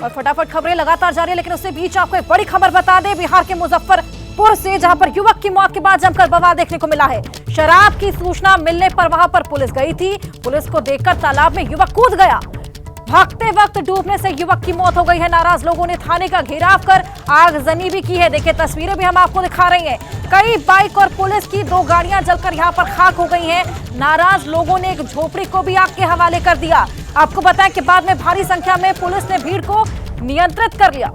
और फटाफट खबरें लगातार जारी है, लेकिन उससे बीच आपको एक बड़ी खबर बता दें। बिहार के मुजफ्फरपुर से, जहां पर युवक की मौत के बाद जमकर बवाल देखने को मिला है। शराब की सूचना मिलने पर वहां पर पुलिस गई थी। पुलिस को देखकर तालाब में युवक कूद गया। भागते वक्त डूबने से युवक की मौत हो गई है। नाराज लोगों ने थाने का घेराव कर आगजनी भी की है। देखिए तस्वीरें भी हम आपको दिखा रहे हैं। कई बाइक और पुलिस की 2 गाड़ियां जलकर यहां पर खाक हो गई हैं। नाराज लोगों ने एक झोपड़ी को भी आग के हवाले कर दिया। आपको बताएं कि बाद में भारी संख्या में पुलिस ने भीड़ को नियंत्रित कर लिया,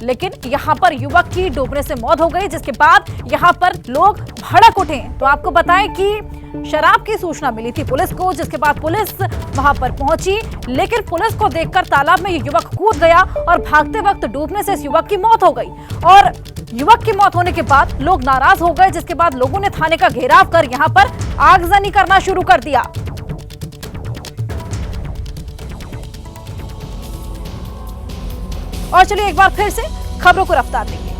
लेकिन यहां पर युवक की डूबने से मौत हो गई, जिसके बाद यहां पर लोग भड़क उठे। तो आपको बताएं कि शराब की सूचना मिली थी पुलिस को, जिसके बाद पुलिस वहां पर पहुंची, लेकिन पुलिस को देखकर तालाब में ये युवक कूद गया और भागते वक्त डूबने से इस युवक की मौत हो गई। और युवक की मौत होने के बाद लोग नाराज हो गए, जिसके बाद लोगों ने थाने का घेराव कर यहां पर आगजनी करना शुरू कर दिया। और चलिए एक बार फिर से खबरों को रफ्तार देंगे।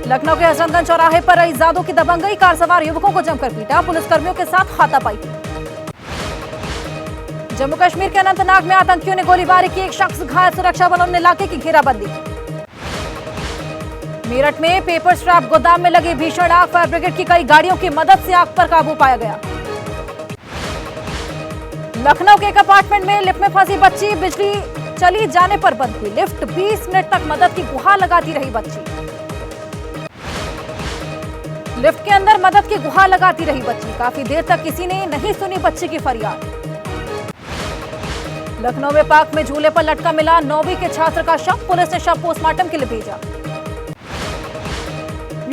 लखनऊ के हजरतगंज चौराहे पर रईसजादों की दबंगई, कार सवार युवकों को जमकर पीटा, पुलिसकर्मियों के साथ हाथापाई। जम्मू कश्मीर के अनंतनाग में आतंकियों ने गोलीबारी की, एक शख्स घायल, सुरक्षा बलों ने इलाके की घेराबंदी। मेरठ में पेपर स्क्रैप गोदाम में लगी भीषण आग, फायर ब्रिगेड की कई गाड़ियों की मदद से आग पर काबू पाया गया। लखनऊ के एक अपार्टमेंट में लिफ्ट में फंसी बच्ची, बिजली चली जाने पर बंद हुई लिफ्ट, 20 मिनट तक मदद की गुहार लगाती रही बच्ची। लिफ्ट के अंदर मदद की गुहार लगाती रही बच्ची, काफी देर तक किसी ने नहीं सुनी बच्ची की फरियाद। लखनऊ में पार्क में झूले पर लटका मिला 9वीं के छात्र का शव, पुलिस ने शव पोस्टमार्टम के लिए भेजा।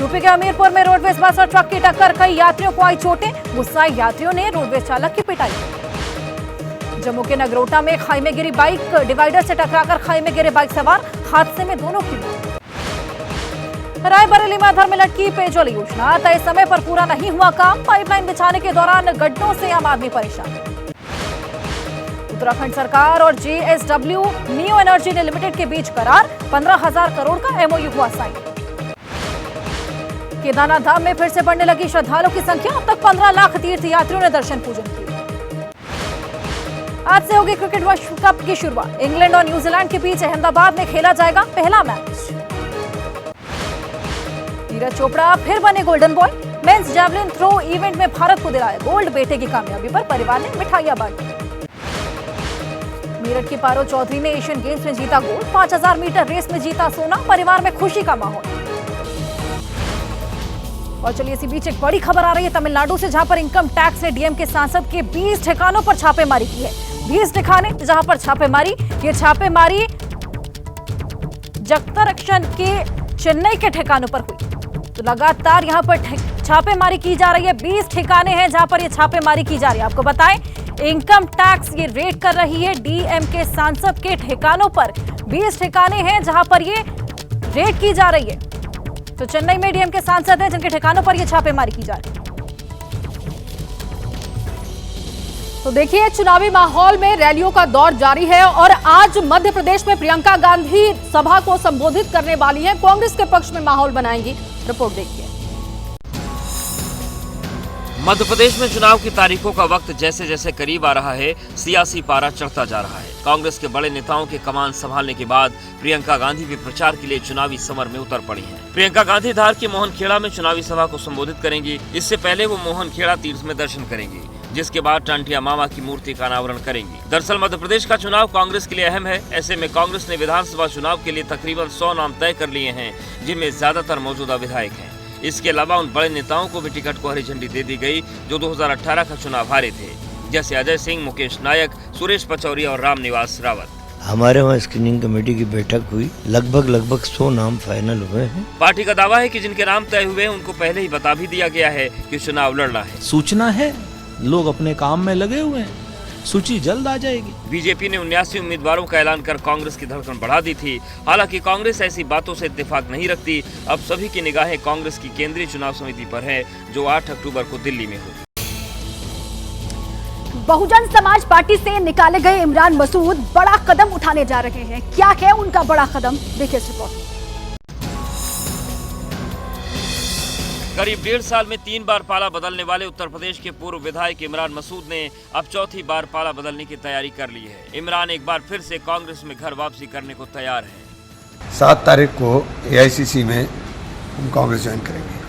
यूपी के हमीरपुर में रोडवेज बस और ट्रक की टक्कर, कई यात्रियों को आई चोटें, गुस्साए यात्रियों ने रोडवेज चालक की पिटाई। जम्मू के नगरोटा में खाई में गिरी बाइक, डिवाइडर से टकराकर खाई में गिरे बाइक सवार, हादसे में दोनों की मौत। रायबरेली में अधर में लटकी पेयजल योजना, तय समय पर पूरा नहीं हुआ काम, पाइपलाइन बिछाने के दौरान गड्ढों से आम आदमी परेशान। उत्तराखंड सरकार और JSW नियो एनर्जी लिमिटेड के बीच करार, 15,000 करोड़ का MOU हुआ साइन। केदारनाथ धाम में फिर से बढ़ने लगी श्रद्धालुओं की संख्या, अब तक 15 लाख तीर्थ यात्रियों ने दर्शन पूजन किया। आज से होगी क्रिकेट विश्व कप की शुरुआत, इंग्लैंड और न्यूजीलैंड के बीच अहमदाबाद में खेला जाएगा पहला मैच। नीरज चोपड़ा फिर बने golden boy, men's javelin throw event में भारत को दिलाया गोल्ड, बेटे की कामयाबी पर परिवार ने मिठाइयां बांटी। मेरठ की पारो चौधरी ने एशियन गेम्स में जीता गोल्ड, 5000 मीटर रेस में जीता सोना, परिवार में खुशी का माहौल। और चलिए इसी बीच एक बड़ी खबर आ रही है तमिलनाडु से, जहां पर इनकम टैक्स ने डीएम के सांसद के 20 ठिकानों पर छापेमारी की है। 20 ठिकाने जहां पर छापेमारी, ये छापेमारी जगतरक्षण के चेन्नई के ठिकानों पर हुई। तो लगातार यहां पर छापेमारी की जा रही है। 20 ठिकाने हैं जहां पर ये छापेमारी की जा रही है। आपको बताएं इनकम टैक्स ये रेड कर रही है डीएम के सांसद के ठिकानों पर। 20 ठिकाने हैं जहां पर ये रेड की जा रही है। तो चेन्नई में डीएम के सांसद हैं जिनके ठिकानों पर यह छापेमारी की जा रही है। तो देखिए चुनावी माहौल में रैलियों का दौर जारी है और आज मध्य प्रदेश में प्रियंका गांधी सभा को संबोधित करने वाली हैं, कांग्रेस के पक्ष में माहौल बनाएंगी। रिपोर्ट देखिए। मध्य प्रदेश में चुनाव की तारीखों का वक्त जैसे जैसे करीब आ रहा है, सियासी पारा चढ़ता जा रहा है। कांग्रेस के बड़े नेताओं के कमान संभालने के बाद प्रियंका गांधी भी प्रचार के लिए चुनावी समर में उतर पड़ी हैं। प्रियंका गांधी धार के मोहनखेड़ा में चुनावी सभा को संबोधित करेंगी। इससे पहले वो मोहनखेड़ा तीर्थ में दर्शन करेंगी, जिसके बाद टांटिया मामा की मूर्ति का अनावरण करेंगी। दरअसल मध्य प्रदेश का चुनाव कांग्रेस के लिए अहम है। ऐसे में कांग्रेस ने विधानसभा चुनाव के लिए तकरीबन 100 नाम तय कर लिए हैं, जिनमें ज्यादातर मौजूदा विधायक हैं। इसके अलावा उन बड़े नेताओं को भी टिकट को हरी झंडी दे दी गई जो 2018 का चुनाव हारे थे, जैसे अजय सिंह, मुकेश नायक, सुरेश पचौरी और रामनिवास रावत। हमारे वहाँ स्क्रीनिंग कमेटी की बैठक हुई, लगभग 100 नाम फाइनल हुए हैं। पार्टी का दावा है कि जिनके नाम तय हुए हैं उनको पहले ही बता भी दिया गया है कि चुनाव लड़ना है। सूचना है, लोग अपने काम में लगे हुए हैं, सूची जल्द आ जाएगी। बीजेपी ने 79 उम्मीदवारों का ऐलान कर कांग्रेस की धड़कन बढ़ा दी थी। हालांकि कांग्रेस ऐसी बातों से इत्तेफाक नहीं रखती। अब सभी की निगाहें कांग्रेस की केंद्रीय चुनाव समिति पर है, जो 8 अक्टूबर को दिल्ली में होगी। बहुजन समाज पार्टी से निकाले गए इमरान मसूद बड़ा कदम उठाने जा रहे हैं। क्या है उनका बड़ा कदम, देखिए इस रिपोर्ट। करीब 1.5 साल में 3 बार पाला बदलने वाले उत्तर प्रदेश के पूर्व विधायक इमरान मसूद ने अब चौथी बार पाला बदलने की तैयारी कर ली है। इमरान एक बार फिर से कांग्रेस में घर वापसी करने को तैयार है। 7 तारीख को AICC में हम कांग्रेस ज्वाइन करेंगे।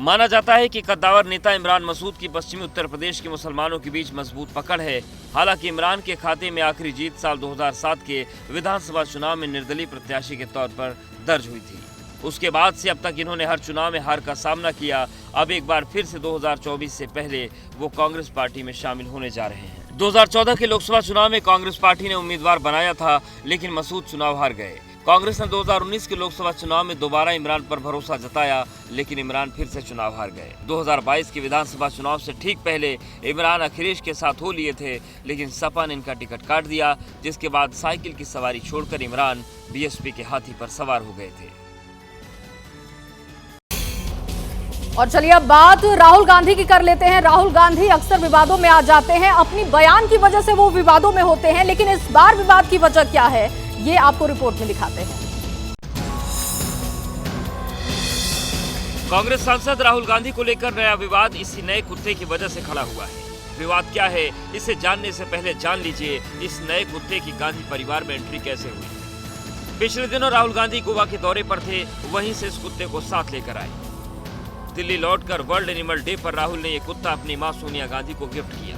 माना जाता है कि कद्दावर नेता इमरान मसूद की पश्चिमी उत्तर प्रदेश के मुसलमानों के बीच मजबूत पकड़ है। हालांकि इमरान के खाते में आखिरी जीत साल 2007 के विधानसभा चुनाव में निर्दलीय प्रत्याशी के तौर पर दर्ज हुई थी। उसके बाद से अब तक इन्होंने हर चुनाव में हार का सामना किया। अब एक बार फिर से 2024 से पहले वो कांग्रेस पार्टी में शामिल होने जा रहे हैं। 2014 के लोकसभा चुनाव में कांग्रेस पार्टी ने उम्मीदवार बनाया था, लेकिन मसूद चुनाव हार गए। कांग्रेस ने 2019 के लोकसभा चुनाव में दोबारा इमरान पर भरोसा जताया, लेकिन इमरान फिर से चुनाव हार गए। 2022 के विधानसभा चुनाव से ठीक पहले इमरान अखिलेश के साथ हो लिए थे, लेकिन सपा ने इनका टिकट काट दिया, जिसके बाद साइकिल की सवारी छोड़कर इमरान BSP के हाथी पर सवार हो गए थे। और चलिए अब बात राहुल गांधी की कर लेते हैं। राहुल गांधी अक्सर विवादों में आ जाते हैं, अपनी बयान की वजह से वो विवादों में होते हैं, लेकिन इस बार विवाद की वजह क्या है ये आपको रिपोर्ट में दिखाते हैं। कांग्रेस सांसद राहुल गांधी को लेकर नया विवाद इसी नए कुत्ते की वजह से खड़ा हुआ है। विवाद क्या है, इसे जानने से पहले जान लीजिए इस नए कुत्ते की गांधी परिवार में एंट्री कैसे हुई। पिछले दिनों राहुल गांधी गोवा के दौरे पर थे, वहीं से इस कुत्ते को साथ लेकर आए। दिल्ली लौटकर वर्ल्ड एनिमल डे पर राहुल ने ये कुत्ता अपनी मां सोनिया गांधी को गिफ्ट किया।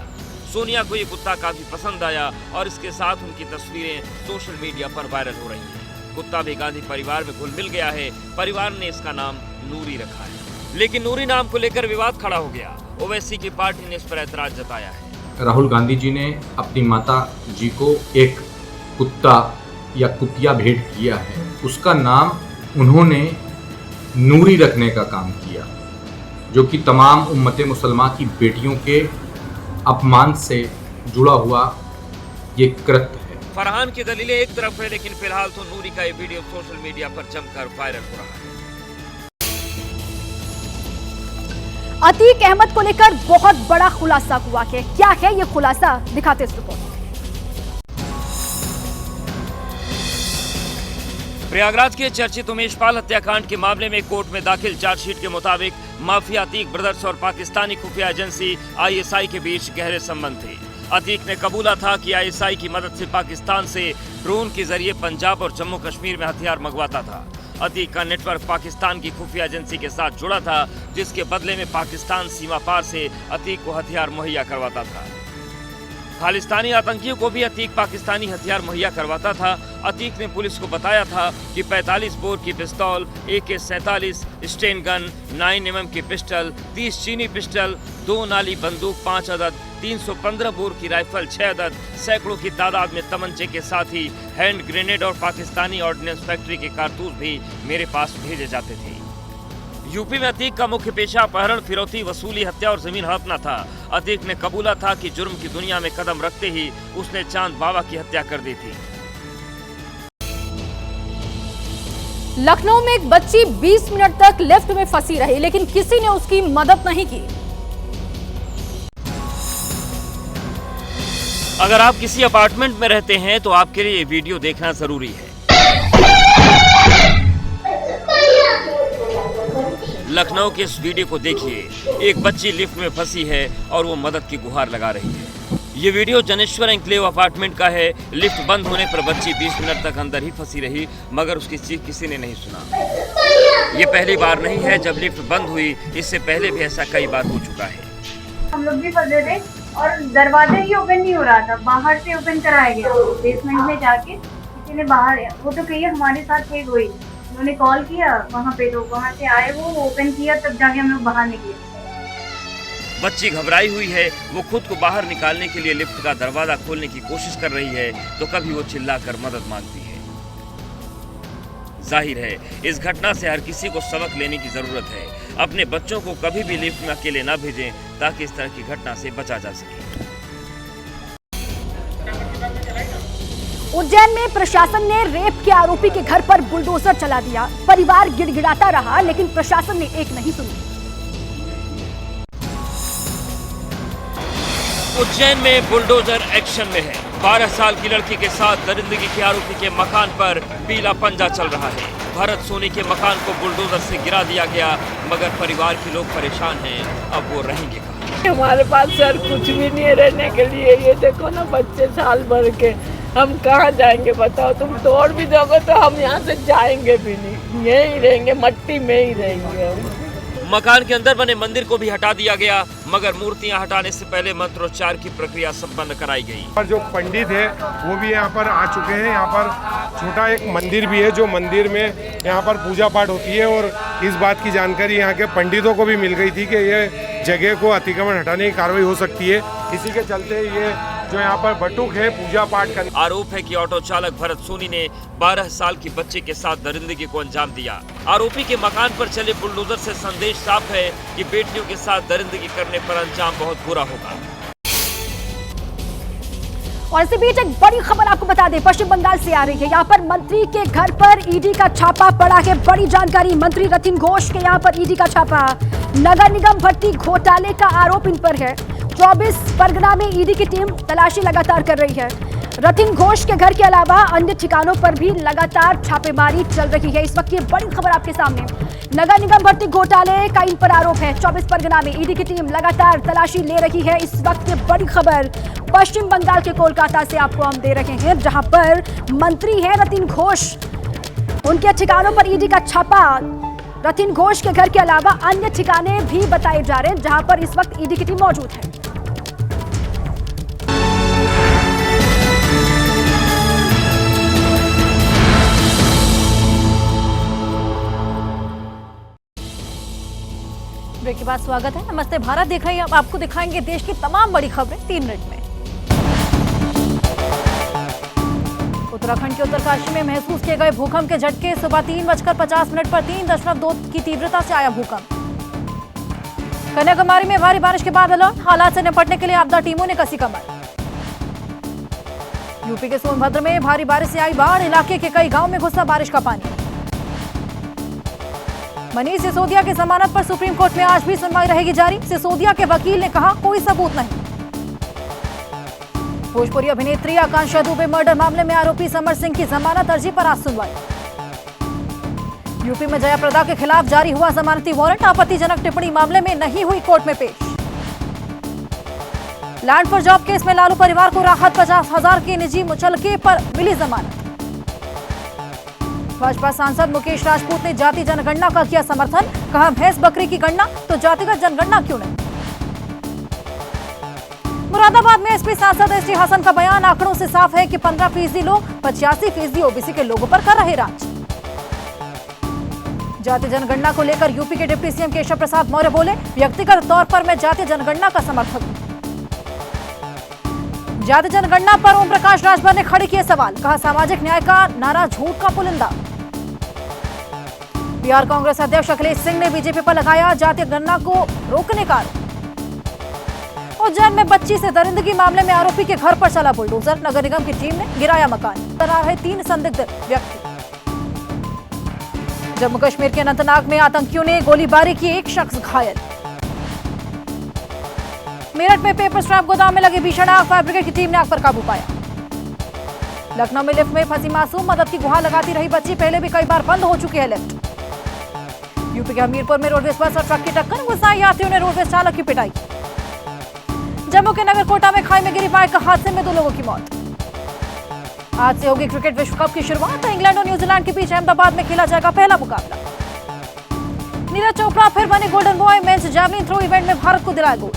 सोनिया को ये कुत्ता काफी पसंद आया और इसके साथ उनकी तस्वीरें सोशल मीडिया पर वायरल हो रही हैं। कुत्ता भी गांधी परिवार में घुल मिल गया है। परिवार ने इसका नाम नूरी रखा है, लेकिन नूरी नाम को लेकर विवाद खड़ा हो गया। ओवैसी की पार्टी ने इस पर ऐतराज जताया है। राहुल गांधी जी ने अपनी माता जी को एक कुत्ता या कुतिया भेंट किया है, उसका नाम उन्होंने नूरी रखने का काम किया, जो कि तमाम उम्मते मुसलमान की बेटियों के अपमान से जुड़ा हुआ ये कृत्य है। फरहान की दलीलें एक तरफ है, लेकिन फिलहाल तो नूरी का ये वीडियो सोशल मीडिया पर जमकर वायरल हो रहा है। अतीक अहमद को लेकर बहुत बड़ा खुलासा हुआ है। क्या है ये खुलासा, दिखाते इस रिपोर्ट। प्रयागराज के चर्चित उमेश पाल हत्याकांड के मामले में कोर्ट में दाखिल चार्जशीट के मुताबिक माफिया अतीक ब्रदर्स और पाकिस्तानी खुफिया एजेंसी ISI के बीच गहरे संबंध थे। अतीक ने कबूला था कि ISI की मदद से पाकिस्तान से ड्रोन के जरिए पंजाब और जम्मू कश्मीर में हथियार मंगवाता था। अतीक का नेटवर्क पाकिस्तान की खुफिया एजेंसी के साथ जुड़ा था, जिसके बदले में पाकिस्तान सीमा पार से अतीक को हथियार मुहैया करवाता था। खालिस्तानी आतंकियों को भी अतीक पाकिस्तानी हथियार मुहैया करवाता था। अतीक ने पुलिस को बताया था कि 45 बोर की पिस्तौल, AK-47 स्टेन गन, 9mm की पिस्टल, 30 चीनी पिस्टल, 2 नाली बंदूक 5 अदद, 315 बोर की राइफल 6 अदद, सैकड़ों की तादाद में तमंचे के साथ ही हैंड ग्रेनेड और पाकिस्तानी ऑर्डिनेंस फैक्ट्री के कारतूस भी मेरे पास भेजे जाते थे। यूपी में अतीक का मुख्य पेशा अपहरण, फिरौती, वसूली, हत्या और जमीन हड़पना था। अतीक ने कबूला था कि जुर्म की दुनिया में कदम रखते ही उसने चांद बाबा की हत्या कर दी थी। लखनऊ में एक बच्ची 20 मिनट तक लिफ्ट में फंसी रही, लेकिन किसी ने उसकी मदद नहीं की। अगर आप किसी अपार्टमेंट में रहते हैं तो आपके लिए ये वीडियो देखना जरूरी है। लखनऊ के इस वीडियो को देखिए। एक बच्ची लिफ्ट में फंसी है और वो मदद की गुहार लगा रही है। ये वीडियो जनेश्वर एन्क्लेव अपार्टमेंट का है। लिफ्ट बंद होने पर बच्ची 20 मिनट तक अंदर ही फंसी रही, मगर उसकी चीख किसी ने नहीं सुना। ये पहली बार नहीं है जब लिफ्ट बंद हुई, इससे पहले भी ऐसा कई बार हो चुका है। हम लोग भी फंसे थे और दरवाजा ही ओपन नहीं हो रहा था, बाहर से ओपन कराया गया। बेसमेंट में जाके किसी ने बाहर, वो तो कही हमारे साथ थे कोई, उन्होंने कॉल किया वहाँ पे, तो वहाँ से आए, वो ओपन किया, तब जाके हम लोग बाहर निकले। बच्ची घबराई हुई है, वो खुद को बाहर निकालने के लिए लिफ्ट का दरवाजा खोलने की कोशिश कर रही है, तो कभी वो चिल्लाकर मदद मांगती है। जाहिर है इस घटना से हर किसी को सबक लेने की जरूरत है। अपने बच्चों को कभी भी लिफ्ट में अकेले न भेजें, ताकि इस तरह की घटना से बचा जा सके। उज्जैन में प्रशासन ने रेप के आरोपी के घर पर बुलडोजर चला दिया। परिवार गिड़गिड़ाता रहा, लेकिन प्रशासन ने एक नहीं सुनी। उज्जैन में बुलडोजर एक्शन में है। 12 साल की लड़की के साथ दरिंदगी के आरोपी के मकान पर पीला पंजा चल रहा है। भरत सोनी के मकान को बुलडोजर से गिरा दिया गया, मगर परिवार के लोग परेशान हैं, अब वो रहेंगे कहाँ? हमारे पास सर कुछ भी नहीं है रहने के लिए। ये देखो ना बच्चे साल भर के, हम कहाँ जाएंगे बताओ? तुम तोड़ भी दोगे तो हम यहाँ से जाएंगे भी नहीं, यहीं रहेंगे, मट्टी में ही रहेंगे हम। मकान के अंदर बने मंदिर को भी हटा दिया गया, मगर मूर्तियां हटाने से पहले मंत्रोच्चार की प्रक्रिया संपन्न कराई गई। पर जो पंडित है वो भी यहाँ पर आ चुके हैं। यहाँ पर छोटा एक मंदिर भी है, जो मंदिर में यहाँ पर पूजा पाठ होती है, और इस बात की जानकारी यहाँ के पंडितों को भी मिल गई थी कि ये जगह को अतिक्रमण हटाने की कार्रवाई हो सकती है। इसी के चलते ये जो यहाँ पर बटुक है पूजा पाठ करने। आरोप है कि ऑटो चालक भरत सोनी ने 12 साल की बच्चे के साथ दरिंदगी को अंजाम दिया। आरोपी के मकान पर चले बुलडोजर से संदेश साफ है कि बेटियों के साथ दरिंदगी करने पर अंजाम बहुत बुरा होगा। और इसी बीच एक बड़ी खबर आपको बता दें, पश्चिम बंगाल से आ रही है। यहाँ पर मंत्री के घर पर ईडी का छापा पड़ा है। बड़ी जानकारी, मंत्री रतिन घोष के यहाँ पर ईडी का छापा। नगर निगम भर्ती घोटाले का आरोप इन पर है। 24 परगना में ईडी की टीम तलाशी लगातार कर रही है। रतिन घोष के घर के अलावा अन्य ठिकानों पर भी लगातार छापेमारी चल रही है। इस वक्त ये बड़ी खबर आपके सामने, नगर निगम भर्ती घोटाले का इन पर आरोप है। 24 परगना में ईडी की टीम लगातार तलाशी ले रही है। इस वक्त ये बड़ी खबर पश्चिम बंगाल के कोलकाता से आपको हम दे रहे हैं, जहां पर मंत्री है रतिन घोष, उनके ठिकानों पर ईडी का छापा। रतिन घोष के घर के अलावा अन्य ठिकाने भी बताए जा रहे हैं, जहां पर इस वक्त ईडी की टीम मौजूद है। ब्रेक के बाद स्वागत है। नमस्ते भारत देख रहे हैं। अब आपको दिखाएंगे देश की तमाम बड़ी खबरें 3 मिनट में। उत्तराखंड के उत्तरकाशी में महसूस किए गए भूकंप के झटके। सुबह 3:50 पर 3.2 की तीव्रता से आया भूकंप। कन्याकुमारी में भारी बारिश के बाद अलर्ट, हालात से निपटने के लिए आपदा टीमों ने कसी कमर। यूपी के सोनभद्र में भारी बारिश से आई बाढ़, इलाके के कई गांव में घुसा बारिश का पानी। मनीष सिसोदिया की जमानत पर सुप्रीम कोर्ट में आज भी सुनवाई रहेगी जारी। सिसोदिया के वकील ने कहा कोई सबूत नहीं। भोजपुरी अभिनेत्री आकांक्षा दुबे मर्डर मामले में आरोपी समर सिंह की जमानत अर्जी पर आज सुनवाई। यूपी में जया प्रदा के खिलाफ जारी हुआ जमानती वारंट, आपत्तिजनक टिप्पणी मामले में नहीं हुई कोर्ट में पेश। लैंड फॉर जॉब केस में लालू परिवार को राहत, 50,000 के निजी मुचलके पर मिली जमानत। भाजपा सांसद मुकेश राजपूत ने जाति जनगणना का किया समर्थन, कहा भैंस बकरी की गणना तो जातिगत जनगणना क्यों नहीं। मुरादाबाद में एसपी सांसद एसटी हसन का बयान, आंकड़ों से साफ है कि 15% लोग 85% ओबीसी के लोगों पर कर रहे राज। जाति जनगणना को लेकर यूपी के डिप्टी सीएम केशव प्रसाद मौर्य बोले, व्यक्तिगत तौर पर मैं जाति जनगणना का समर्थक हूं। जाति जनगणना पर ओम प्रकाश राजभर ने खड़े किए सवाल, कहा सामाजिक न्याय का नारा झूठ का पुलिंदा। बिहार कांग्रेस अध्यक्ष अखिलेश सिंह ने बीजेपी पर लगाया जाति गणना को रोकने का आरोप। उज्जैन में बच्ची से दरिंदगी मामले में आरोपी के घर पर चला बुलडोजर, नगर निगम की टीम ने गिराया मकान। फरार है 3 संदिग्ध व्यक्ति। जम्मू कश्मीर के अनंतनाग में आतंकियों ने गोलीबारी की, 1 शख्स घायल। मेरठ में पेपर स्क्रैप गोदाम में लगे भीषण आग, फायर ब्रिगेड की टीम ने आग पर काबू पाया। लखनऊ में लिफ्ट में फंसी मासूम, मदद की गुहार लगाती रही बच्ची, पहले भी कई बार बंद हो चुकी है लिफ्ट। यूपी के हमीरपुर में रोडवेज बस और ट्रक की टक्कर, गुस्साए यात्रियों ने रोडवेज चालक की पिटाई। जम्मू के नगर कोटा में खाई में गिरी बाइक, हादसे में 2 लोगों की मौत। आज से होगी क्रिकेट विश्व कप की शुरुआत, इंग्लैंड और न्यूजीलैंड के बीच अहमदाबाद में खेला जाएगा पहला मुकाबला। नीरज चोपड़ा फिर बने golden boy, men's javelin throw event में भारत को दिलाया गोल्ड।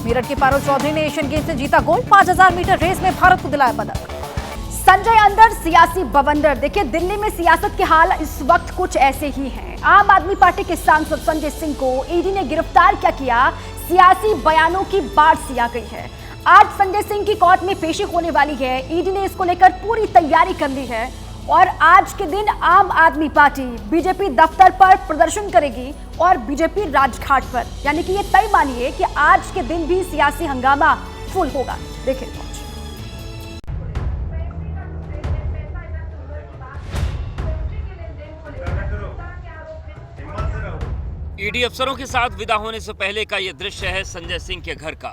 मेरठ के पारुल चौधरी ने एशियन गेम्स में जीता गोल्ड, 5000 मीटर रेस में भारत को दिलाया पदक। संजय अंदर सियासी बवंडर। देखिए, दिल्ली में सियासत के हाल इस वक्त कुछ ऐसे ही हैं। आम आदमी पार्टी के सांसद संजय सिंह को ईडी ने गिरफ्तार क्या किया, सियासी बयानों की बाढ़ सी आ गई है। आज संजय सिंह की कोर्ट में पेशी होने वाली है। ईडी ने इसको लेकर पूरी तैयारी कर ली है और आज के दिन आम आदमी पार्टी बीजेपी दफ्तर पर प्रदर्शन करेगी और बीजेपी राजघाट पर, यानी कि ये तय मानिए कि आज के दिन भी सियासी हंगामा फुल होगा। देखिए ईडी अफसरों के साथ विदा होने से पहले का यह दृश्य है संजय सिंह के घर का।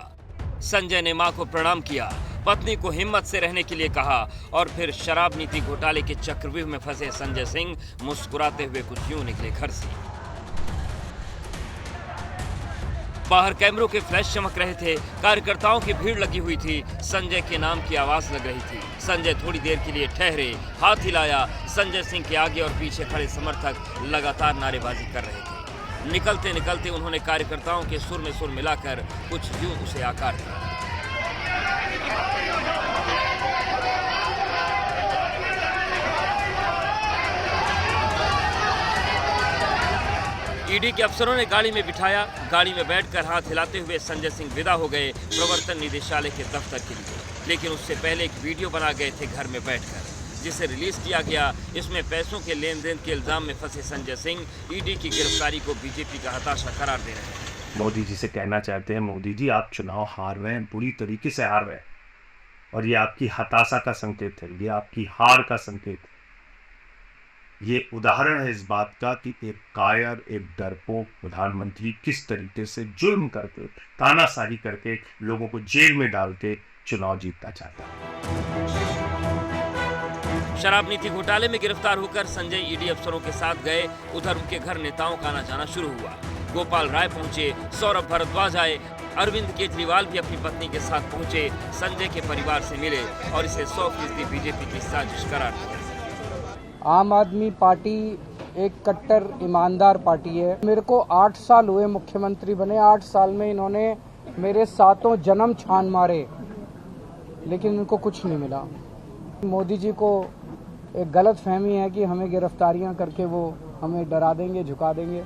संजय ने मां को प्रणाम किया, पत्नी को हिम्मत से रहने के लिए कहा और फिर शराब नीति घोटाले के चक्रव्यूह में फंसे संजय सिंह मुस्कुराते हुए कुछ यूं निकले घर से। बाहर कैमरों के फ्लैश चमक रहे थे, कार्यकर्ताओं की भीड़ लगी हुई थी, संजय के नाम की आवाज लग रही थी। संजय थोड़ी देर के लिए ठहरे, हाथ हिलाया। संजय सिंह के आगे और पीछे खड़े समर्थक लगातार नारेबाजी कर रहे थे। निकलते निकलते उन्होंने कार्यकर्ताओं के सुर में सुर मिलाकर कुछ यूं उसे आकार दिया। ईडी के अफसरों ने गाड़ी में बिठाया। गाड़ी में बैठकर हाथ हिलाते हुए संजय सिंह विदा हो गए प्रवर्तन निदेशालय के दफ्तर के लिए। लेकिन उससे पहले एक वीडियो बना गए थे घर में बैठकर, जिसे रिलीज किया गया। इसमें पैसों के लेन देन के इल्जाम में फंसे संजय सिंह ईडी की गिरफ्तारी को बीजेपी का हताशा करार दे रहे हैं। मोदी जी से कहना चाहते हैं, मोदी जी आप चुनाव हार रहे हैं, बुरी तरीके से हार रहे हैं, और ये आपकी हताशा का संकेत है, ये आपकी हार का संकेत है। ये उदाहरण है इस बात का कि एक कायर, एक डरपोक प्रधानमंत्री किस तरीके से जुल्म करके, तानाशाही करके, लोगों को जेल में डाल के चुनाव जीतना चाहता है। शराब नीति घोटाले में गिरफ्तार होकर संजय ईडी अफसरों के साथ गए। उधर उनके घर नेताओं का आना जाना शुरू हुआ। गोपाल राय पहुंचे, सौरभ भारद्वाज आए, अरविंद केजरीवाल भी अपनी पत्नी के साथ पहुंचे, संजय के परिवार से मिले और इसे 100% बीजेपी की साजिश करार दिया। आम आदमी पार्टी एक कट्टर ईमानदार पार्टी है। मेरे को 8 साल हुए मुख्यमंत्री बने। 8 साल में इन्होंने मेरे 7 जन्म छान मारे, लेकिन इनको कुछ नहीं मिला। मोदी जी को एक गलत फहमी है कि हमें गिरफ्तारियां करके वो हमें डरा देंगे, झुका देंगे।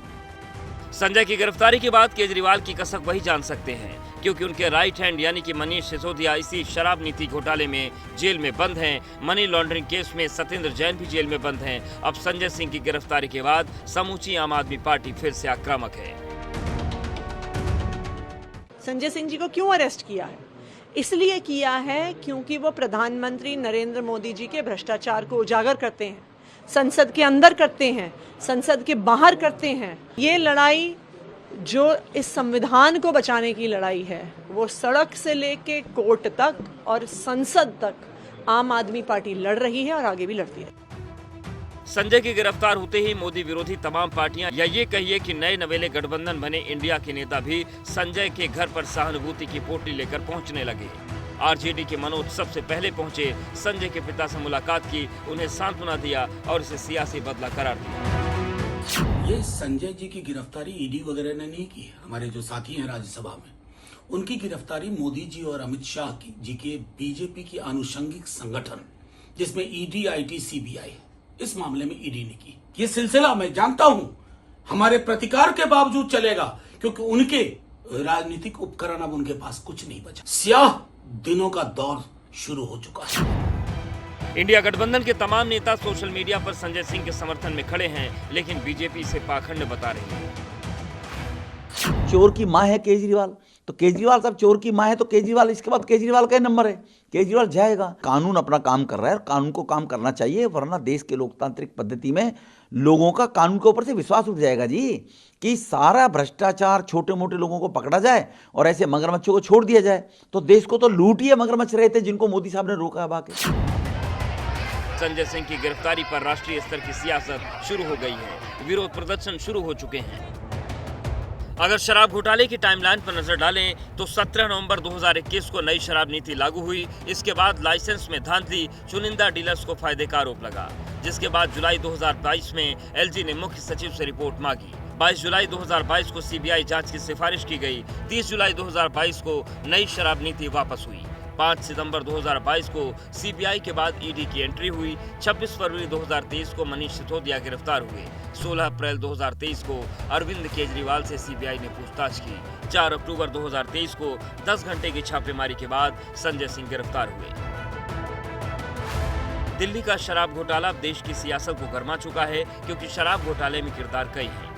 संजय की गिरफ्तारी के बाद केजरीवाल की कसक वही जान सकते हैं, क्योंकि उनके राइट हैंड यानी कि मनीष सिसोदिया इसी शराब नीति घोटाले में जेल में बंद हैं। मनी लॉन्ड्रिंग केस में सत्येंद्र जैन भी जेल में बंद हैं। अब संजय सिंह की गिरफ्तारी के बाद समूची आम आदमी पार्टी फिर से आक्रामक है। संजय सिंह जी को क्यों अरेस्ट किया है? इसलिए किया है क्योंकि वो प्रधानमंत्री नरेंद्र मोदी जी के भ्रष्टाचार को उजागर करते हैं, संसद के अंदर करते हैं, संसद के बाहर करते हैं। ये लड़ाई जो इस संविधान को बचाने की लड़ाई है, वो सड़क से लेके कोर्ट तक और संसद तक आम आदमी पार्टी लड़ रही है और आगे भी लड़ती है। संजय की गिरफ्तार होते ही मोदी विरोधी तमाम पार्टियां, या ये कहिए कि नए नवेले गठबंधन बने इंडिया के नेता भी संजय के घर पर सहानुभूति की पोटली लेकर पहुंचने लगे। आरजेडी के मनोज सबसे पहले पहुंचे, संजय के पिता से मुलाकात की, उन्हें सांत्वना दिया और इसे सियासी बदला करार दिया। ये संजय जी की गिरफ्तारी ईडी वगैरह ने नहीं की। हमारे जो साथी हैं राज्यसभा में, उनकी गिरफ्तारी मोदी जी और अमित शाह जी के बीजेपी की आनुषंगिक संगठन जिसमें ईडी, आईटी, सीबीआई, इस मामले में ईडी ने की। ये सिलसिला मैं जानता हूं हमारे प्रतिकार के बावजूद चलेगा, क्योंकि उनके राजनीतिक उपकरण अब उनके पास कुछ नहीं बचा। स्याह दिनों का दौर शुरू हो चुका है। इंडिया गठबंधन के तमाम नेता सोशल मीडिया पर संजय सिंह के समर्थन में खड़े हैं, लेकिन बीजेपी इसे पाखंड बता रही है। चोर की मां है केजरीवाल, तो केजरीवाल साहब चोर की मां है, तो केजरीवाल, इसके बाद केजरीवाल का नंबर है, केजरीवाल जाएगा। कानून अपना काम कर रहा है और कानून को काम करना चाहिए, वरना देश के लोकतांत्रिक पद्धति में लोगों का कानून के ऊपर से विश्वास उठ जाएगा जी। कि सारा भ्रष्टाचार छोटे मोटे लोगों को पकड़ा जाए और ऐसे मगरमच्छों को छोड़ दिया जाए, तो देश को तो लूट ही मगरमच्छ रहे थे जिनको मोदी साहब ने रोका है बाकी। संजय सिंह की गिरफ्तारी पर राष्ट्रीय स्तर की सियासत शुरू हो गई है, विरोध प्रदर्शन शुरू हो चुके हैं। अगर शराब घोटाले की टाइमलाइन पर नजर डालें तो 17 नवंबर 2021 को नई शराब नीति लागू हुई। इसके बाद लाइसेंस में धांधली, चुनिंदा डीलर्स को फायदे का आरोप लगा, जिसके बाद जुलाई 2022 में एलजी ने मुख्य सचिव से रिपोर्ट मांगी। 22 जुलाई 2022 को सीबीआई जांच की सिफारिश की गई। 30 जुलाई 2022 को नई शराब नीति वापस हुई। 5 सितंबर 2022 को सीबीआई के बाद ईडी की एंट्री हुई। 26 फरवरी 2023 को मनीष सिसोदिया गिरफ्तार हुए। 16 अप्रैल 2023 को अरविंद केजरीवाल से सीबीआई ने पूछताछ की। 4 अक्टूबर 2023 को 10 घंटे की छापेमारी के बाद संजय सिंह गिरफ्तार हुए। दिल्ली का शराब घोटाला अब देश की सियासत को गरमा चुका है, क्योंकि शराब घोटाले में किरदार कई हैं।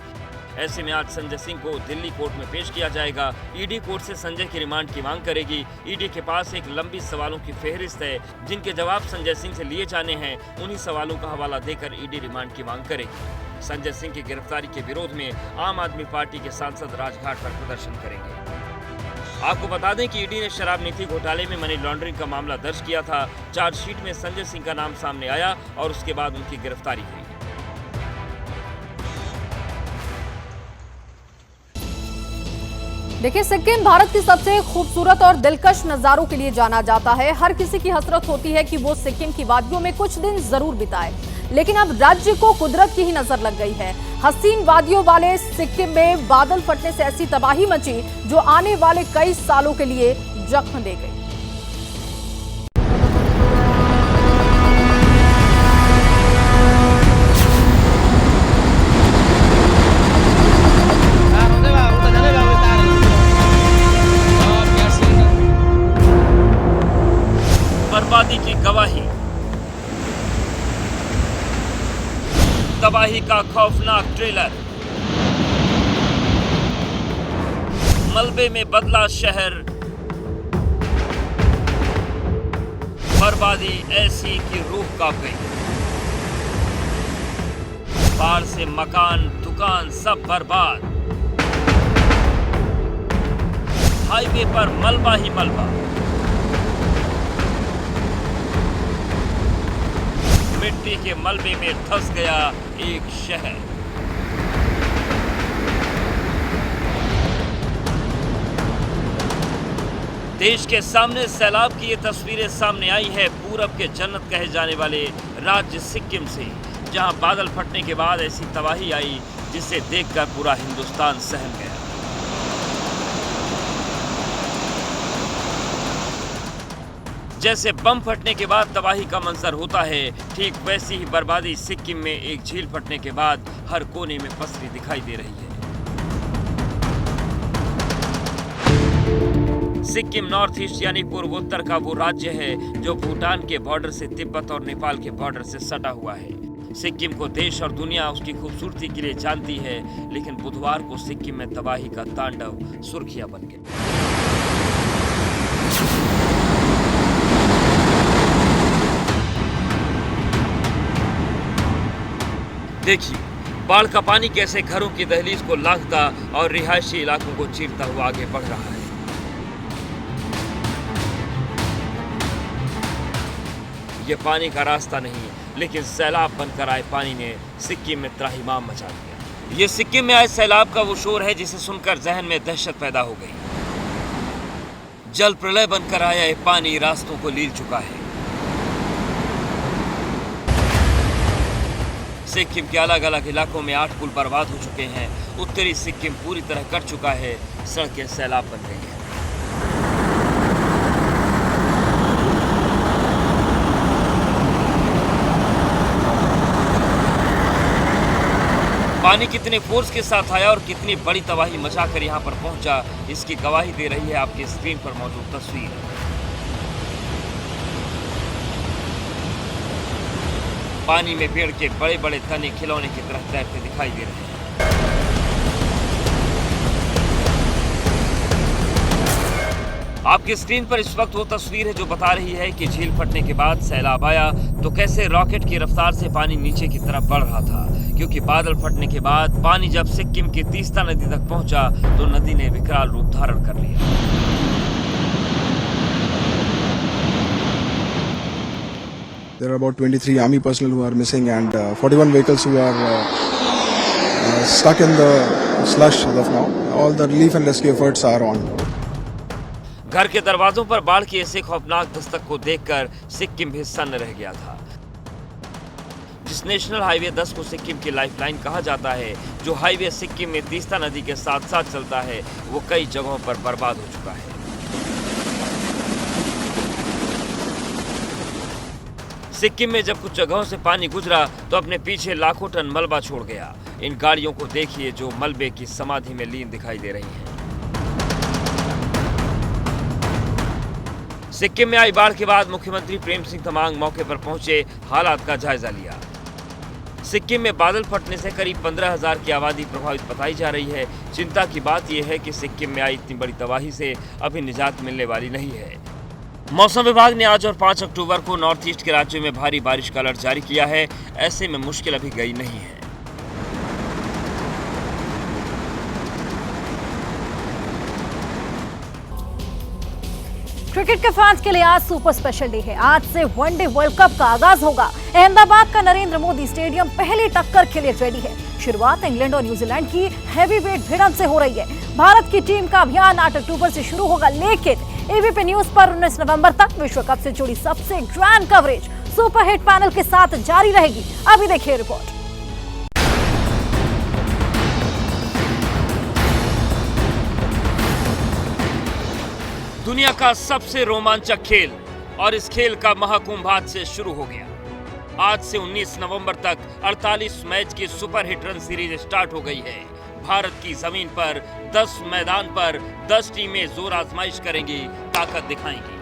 ऐसे में आज संजय सिंह को दिल्ली कोर्ट में पेश किया जाएगा। ईडी कोर्ट से संजय की रिमांड की मांग करेगी। ईडी के पास एक लंबी सवालों की फेहरिस्त है, जिनके जवाब संजय सिंह से लिए जाने हैं। उन्हीं सवालों का हवाला देकर ईडी रिमांड की मांग करेगी। संजय सिंह की गिरफ्तारी के विरोध में आम आदमी पार्टी के सांसद राजघाट पर प्रदर्शन करेंगे। आपको बता दें कि ईडी ने शराब नीति घोटाले में मनी लॉन्ड्रिंग का मामला दर्ज किया था। चार्जशीट में संजय सिंह का नाम सामने आया और उसके बाद उनकी गिरफ्तारी हुई। देखिए, सिक्किम भारत की सबसे खूबसूरत और दिलकश नजारों के लिए जाना जाता है। हर किसी की हसरत होती है कि वो सिक्किम की वादियों में कुछ दिन जरूर बिताए, लेकिन अब राज्य को कुदरत की ही नजर लग गई है। हसीन वादियों वाले सिक्किम में बादल फटने से ऐसी तबाही मची जो आने वाले कई सालों के लिए जख्म दे गई। बर्बादी की गवाही, तबाही का खौफनाक ट्रेलर, मलबे में बदला शहर, बर्बादी ऐसी कि रूह कांप गई। बाढ़ से मकान, दुकान सब बर्बाद। हाईवे पर मलबा ही मलबा। मिट्टी के मलबे में धंस गया एक शहर। देश के सामने सैलाब की ये तस्वीरें सामने आई है पूरब के जन्नत कहे जाने वाले राज्य सिक्किम से, जहां बादल फटने के बाद ऐसी तबाही आई जिसे देखकर पूरा हिंदुस्तान सहम गया। जैसे बम फटने के बाद तबाही का मंजर होता है, ठीक वैसी ही बर्बादी सिक्किम में एक झील फटने के बाद हर कोने में पसरी दिखाई दे रही है। सिक्किम नॉर्थ ईस्ट यानी पूर्वोत्तर का वो राज्य है जो भूटान के बॉर्डर से तिब्बत और नेपाल के बॉर्डर से सटा हुआ है। सिक्किम को देश और दुनिया उसकी खूबसूरती के लिए जानती है, लेकिन बुधवार को सिक्किम में तबाही का तांडव सुर्खियां बन गया। देखिए, बाढ़ का पानी कैसे घरों की दहलीज को लांघता और रिहायशी इलाकों को चीरता हुआ आगे बढ़ रहा है। ये पानी का रास्ता नहीं, लेकिन सैलाब बनकर आए पानी ने सिक्किम में त्राहिमाम मचा दिया। ये सिक्किम में आए सैलाब का वो शोर है जिसे सुनकर जहन में दहशत पैदा हो गई। जल प्रलय बनकर आया ये पानी रास्तों को लील चुका है। सिक्किम के अलग अलग इलाकों में 8 पुल बर्बाद हो चुके हैं। उत्तरी सिक्किम पूरी तरह कट चुका है, सड़कें सैलाब बन गई हैं। पानी कितने फोर्स के साथ आया और कितनी बड़ी तबाही मचाकर यहाँ पर पहुंचा, इसकी गवाही दे रही है आपकी स्क्रीन पर मौजूद तस्वीर। पानी में पेड़ के बड़े बड़े तने खिलौने की तरह तैरते दिखाई दे रहे हैं। आपकी स्क्रीन पर इस वक्त वो तस्वीर है जो बता रही है कि झील फटने के बाद सैलाब आया तो कैसे रॉकेट की रफ्तार से पानी नीचे की तरफ बढ़ रहा था, क्योंकि बादल फटने के बाद पानी जब सिक्किम की तीस्ता नदी तक पहुंचा तो नदी ने विकराल रूप धारण कर लिया। There are about 23 army personnel who are missing and 41 vehicles who are stuck in the slush as of now. All the relief and rescue efforts are on. घर के दरवाजों पर बाढ़ की ऐसे खौफनाक दस्तक को देखकर सिक्किम भी सन्न रह गया था। जिस नेशनल हाईवे 10 को सिक्किम की लाइफलाइन कहा जाता है, जो हाईवे सिक्किम में तीस्ता नदी के साथ साथ चलता है, वो कई जगहों पर बर्बाद हो चुका है। सिक्किम में जब कुछ जगहों से पानी गुजरा तो अपने पीछे लाखों टन मलबा छोड़ गया। इन गाड़ियों को देखिए जो मलबे की समाधि में लीन दिखाई दे रही हैं। सिक्किम में आई बाढ़ के बाद मुख्यमंत्री प्रेम सिंह तमांग मौके पर पहुंचे, हालात का जायजा लिया। सिक्किम में बादल फटने से करीब 15,000 की आबादी प्रभावित बताई जा रही है। चिंता की बात यह है कि सिक्किम में आई इतनी बड़ी तबाही से अभी निजात मिलने वाली नहीं है। मौसम विभाग ने आज और 5 अक्टूबर को नॉर्थ ईस्ट के राज्यों में भारी बारिश का अलर्ट जारी किया है। ऐसे में मुश्किल अभी गई नहीं है। क्रिकेट के फैंस के लिए आज सुपर स्पेशल डे है। आज से वनडे वर्ल्ड कप का आगाज होगा। अहमदाबाद का नरेंद्र मोदी स्टेडियम पहली टक्कर के लिए रेडी है। शुरुआत इंग्लैंड और न्यूजीलैंड की हैवीवेट भिड़ंत से हो रही है। भारत की टीम का अभियान 8 अक्टूबर से शुरू होगा, लेकिन एबीपी न्यूज पर 19 नवंबर तक विश्व कप से जुड़ी सबसे ग्रैंड कवरेज सुपरहिट पैनल के साथ जारी रहेगी। अभी देखिए रिपोर्ट। दुनिया का सबसे रोमांचक खेल और इस खेल का महाकुंभ आज से शुरू हो गया। आज से 19 नवंबर तक 48 मैच की सुपरहिट रन सीरीज स्टार्ट हो गई है। भारत की जमीन पर 10 मैदान पर 10 टीमें जोर आजमाइश करेंगी, ताकत दिखाएंगी।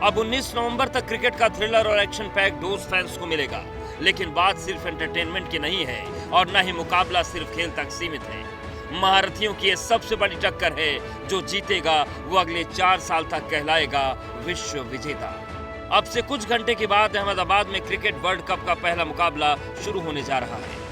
अब 19 नवंबर तक क्रिकेट का थ्रिलर और एक्शन पैक डोज फैंस को मिलेगा, लेकिन बात सिर्फ एंटरटेनमेंट की नहीं है और न ही मुकाबला सिर्फ खेल तक सीमित है। महारथियों की ये सबसे बड़ी टक्कर है। जो जीतेगा वो अगले 4 साल तक कहलाएगा विश्व विजेता। अब से कुछ घंटे के बाद अहमदाबाद में क्रिकेट वर्ल्ड कप का पहला मुकाबला शुरू होने जा रहा है।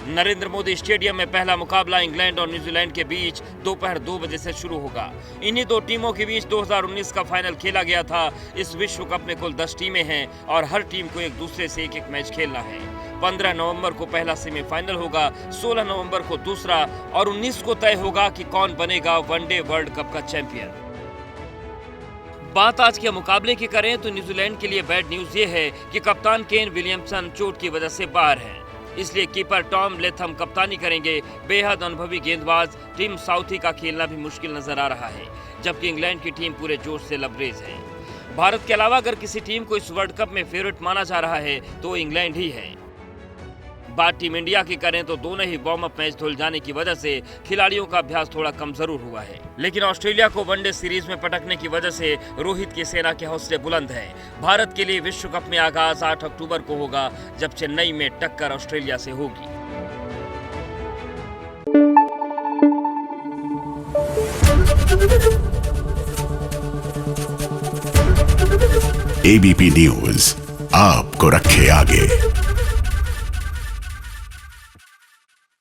नरेंद्र मोदी स्टेडियम में पहला मुकाबला इंग्लैंड और न्यूजीलैंड के बीच दोपहर 2 बजे से शुरू होगा। इन्हीं दो टीमों के बीच 2019 का फाइनल खेला गया था। इस विश्व कप में कुल 10 टीमें हैं और हर टीम को एक दूसरे से एक मैच खेलना है। 15 नवंबर को पहला सेमीफाइनल होगा, 16 नवंबर को दूसरा और 19 को तय होगा कि कौन बनेगा वनडे वर्ल्ड कप का चैंपियन। बात आज के मुकाबले की करें तो न्यूजीलैंड के लिए बैड न्यूज ये है कि कप्तान केन विलियमसन चोट की वजह से बाहर हैं। इसलिए कीपर टॉम लेथम कप्तानी करेंगे। बेहद अनुभवी गेंदबाज टिम साउथी का खेलना भी मुश्किल नजर आ रहा है, जबकि इंग्लैंड की टीम पूरे जोश से लबरेज है। भारत के अलावा अगर किसी टीम को इस वर्ल्ड कप में फेवरेट माना जा रहा है तो इंग्लैंड ही है। बात टीम इंडिया की करें तो दोनों ही वार्म अप मैच धुल जाने की वजह से खिलाड़ियों का अभ्यास थोड़ा कम जरूर हुआ है, लेकिन ऑस्ट्रेलिया को वनडे सीरीज में पटकने की वजह से रोहित की सेना के हौसले बुलंद हैं। भारत के लिए विश्व कप में आगाज 8 अक्टूबर को होगा, जब चेन्नई में टक्कर ऑस्ट्रेलिया से होगी। एबीपी न्यूज आपको रखे आगे।